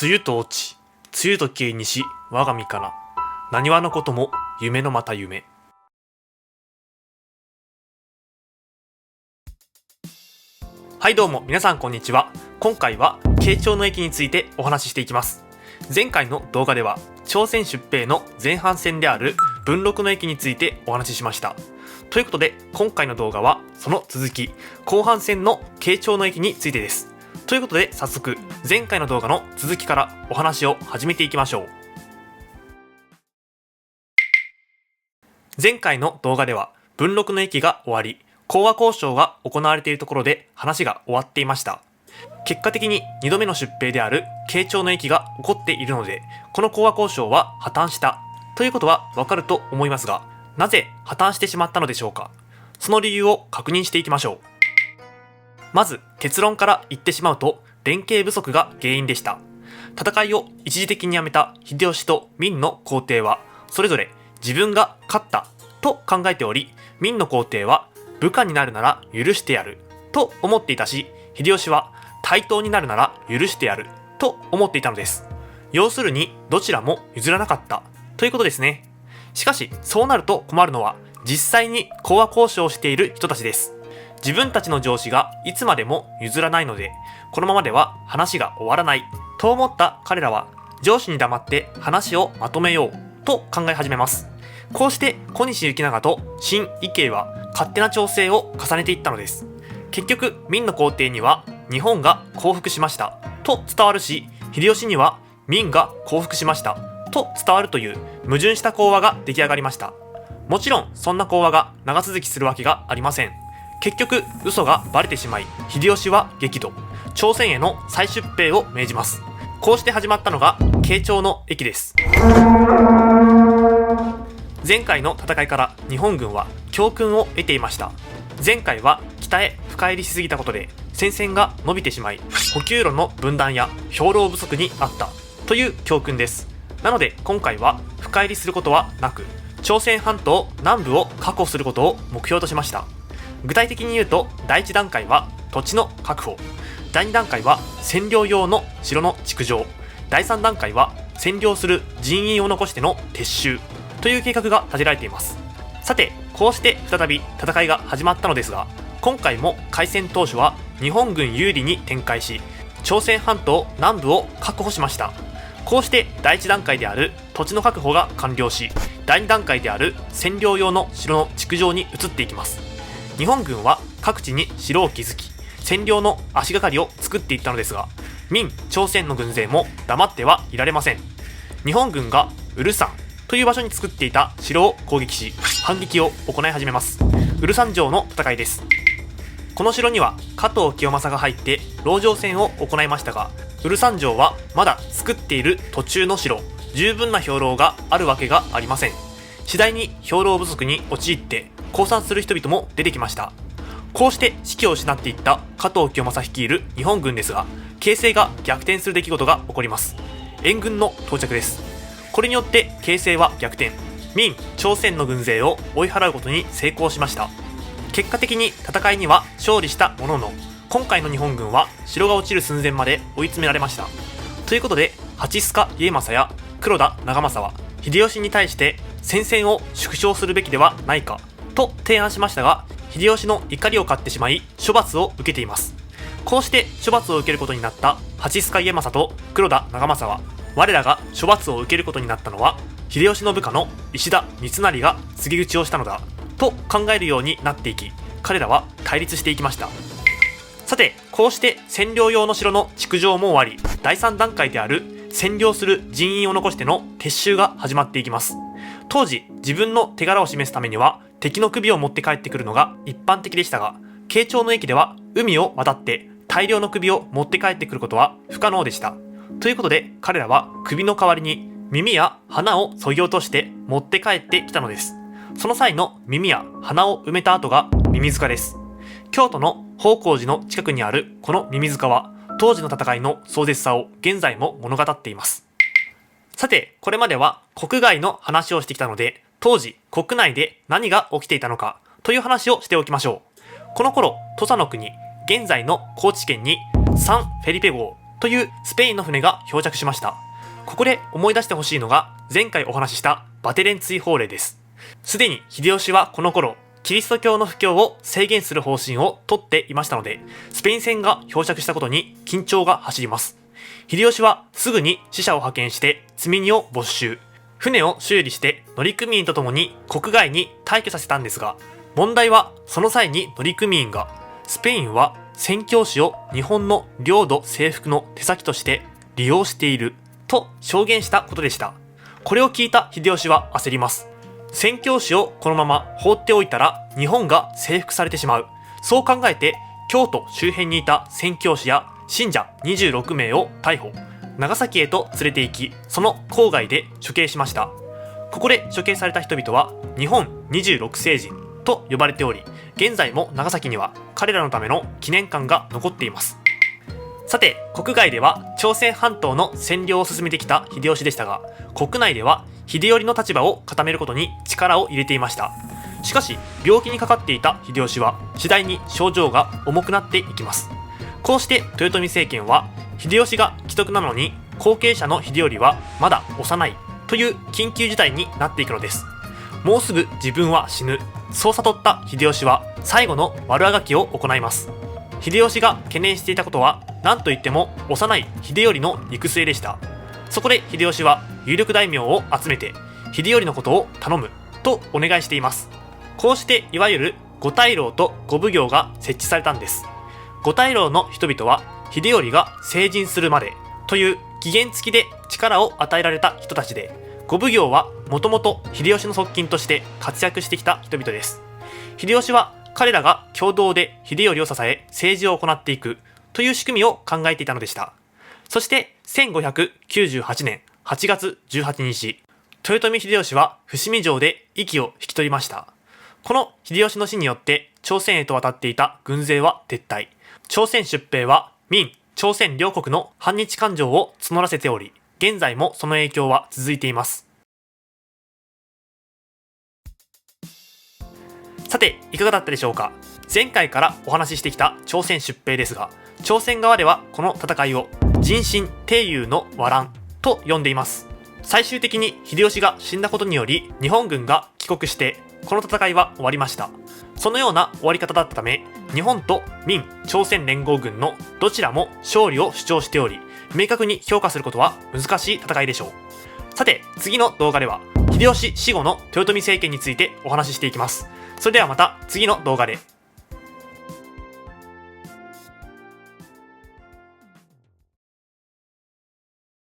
梅雨と落ち、梅雨と消えにし、我が身から。何わのことも、夢のまた夢。はいどうも、皆さんこんにちは。今回は、慶長の役についてお話ししていきます。前回の動画では、朝鮮出兵の前半戦である文禄の役についてお話ししました。ということで、今回の動画は、その続き、後半戦の慶長の役についてです。ということで早速前回の動画の続きからお話を始めていきましょう。前回の動画では文禄の役が終わり、講和交渉が行われているところで話が終わっていました。結果的に2度目の出兵である慶長の役が起こっているので、この講和交渉は破綻したということはわかると思いますが、なぜ破綻してしまったのでしょうか。その理由を確認していきましょう。まず結論から言ってしまうと、連携不足が原因でした。戦いを一時的にやめた秀吉と明の皇帝は、それぞれ自分が勝ったと考えており、明の皇帝は部下になるなら許してやると思っていたし、秀吉は対等になるなら許してやると思っていたのです。要するにどちらも譲らなかったということですね。しかしそうなると困るのは、実際に講和交渉をしている人たちです。自分たちの上司がいつまでも譲らないので、このままでは話が終わらないと思った彼らは、上司に黙って話をまとめようと考え始めます。こうして小西行長と新義慶は勝手な調整を重ねていったのです。結局明の皇帝には日本が降伏しましたと伝わるし、秀吉には明が降伏しましたと伝わるという矛盾した講和が出来上がりました。もちろんそんな講和が長続きするわけがありません。結局嘘がバレてしまい、秀吉は激怒、朝鮮への再出兵を命じます。こうして始まったのが慶長の役です。前回の戦いから日本軍は教訓を得ていました。前回は北へ深入りしすぎたことで戦線が伸びてしまい、補給路の分断や兵糧不足にあったという教訓です。なので今回は深入りすることはなく、朝鮮半島南部を確保することを目標としました。具体的に言うと、第1段階は土地の確保、第2段階は占領用の城の築城、第3段階は占領する人員を残しての撤収という計画が立てられています。さて、こうして再び戦いが始まったのですが、今回も開戦当初は日本軍有利に展開し、朝鮮半島南部を確保しました。こうして第1段階である土地の確保が完了し、第2段階である占領用の城の築城に移っていきます。日本軍は各地に城を築き、占領の足がかりを作っていったのですが、明朝鮮の軍勢も黙ってはいられません。日本軍がウルサンという場所に作っていた城を攻撃し、反撃を行い始めます。ウルサン城の戦いです。この城には加藤清正が入って籠城戦を行いましたが、ウルサン城はまだ作っている途中の城、十分な兵糧があるわけがありません。次第に兵糧不足に陥って降参する人々も出てきました。こうして士気を失っていった加藤清正率いる日本軍ですが、形勢が逆転する出来事が起こります。援軍の到着です。これによって形勢は逆転、明朝鮮の軍勢を追い払うことに成功しました。結果的に戦いには勝利したものの、今回の日本軍は城が落ちる寸前まで追い詰められました。ということで、蜂須賀家政や黒田長政は秀吉に対して戦線を縮小するべきではないかと提案しましたが、秀吉の怒りを買ってしまい処罰を受けています。こうして処罰を受けることになった蜂須賀家政と黒田長政は、我らが処罰を受けることになったのは秀吉の部下の石田三成が告げ口をしたのだと考えるようになっていき、彼らは対立していきました。さて、こうして占領用の城の築城も終わり、第3段階である占領する人員を残しての撤収が始まっていきます。当時自分の手柄を示すためには敵の首を持って帰ってくるのが一般的でしたが、慶長の役では海を渡って大量の首を持って帰ってくることは不可能でした。ということで彼らは首の代わりに耳や鼻を削ぎ落として持って帰ってきたのです。その際の耳や鼻を埋めた跡がミミズカです。京都の宝光寺の近くにあるこのミミズカは、当時の戦いの壮絶さを現在も物語っています。さて、これまでは国外の話をしてきたので、当時国内で何が起きていたのかという話をしておきましょう。この頃、土佐の国、現在の高知県にサン・フェリペ号というスペインの船が漂着しました。ここで思い出してほしいのが前回お話ししたバテレン追放令です。すでに秀吉はこの頃、キリスト教の布教を制限する方針をとっていましたので、スペイン船が漂着したことに緊張が走ります。秀吉はすぐに使者を派遣して積み荷を没収。船を修理して乗組員とともに国外に退去させたんですが、問題はその際に乗組員が、スペインは宣教師を日本の領土征服の手先として利用していると証言したことでした。これを聞いた秀吉は焦ります。宣教師をこのまま放っておいたら日本が征服されてしまう。そう考えて京都周辺にいた宣教師や信者26名を逮捕。長崎へと連れて行き、その郊外で処刑しました。ここで処刑された人々は日本26聖人と呼ばれており、現在も長崎には彼らのための記念館が残っています。さて、国外では朝鮮半島の占領を進めてきた秀吉でしたが、国内では秀頼の立場を固めることに力を入れていました。しかし、病気にかかっていた秀吉は次第に症状が重くなっていきます。こうして豊臣政権は、秀吉が既得なのに後継者の秀頼はまだ幼いという緊急事態になっていくのです。もうすぐ自分は死ぬ。そう悟った秀吉は最後の悪あがきを行います。秀吉が懸念していたことは何といっても幼い秀頼の行く末でした。そこで秀吉は有力大名を集めて秀頼のことを頼むとお願いしています。こうしていわゆる五大老と五奉行が設置されたんです。五大老の人々は秀頼が成人するまでという期限付きで力を与えられた人たちで、五奉行はもともと秀吉の側近として活躍してきた人々です。秀吉は彼らが共同で秀頼を支え政治を行っていくという仕組みを考えていたのでした。そして1598年8月18日、豊臣秀吉は伏見城で息を引き取りました。この秀吉の死によって朝鮮へと渡っていた軍勢は撤退。朝鮮出兵は明・朝鮮両国の反日感情を募らせており、現在もその影響は続いています。さて、いかがだったでしょうか。前回からお話ししてきた朝鮮出兵ですが、朝鮮側ではこの戦いを人心帝雄の和乱と呼んでいます。最終的に秀吉が死んだことにより日本軍が帰国してこの戦いは終わりました。そのような終わり方だったため、日本と明・朝鮮連合軍のどちらも勝利を主張しており、明確に評価することは難しい戦いでしょう。さて、次の動画では秀吉死後の豊臣政権についてお話ししていきます。それではまた次の動画で。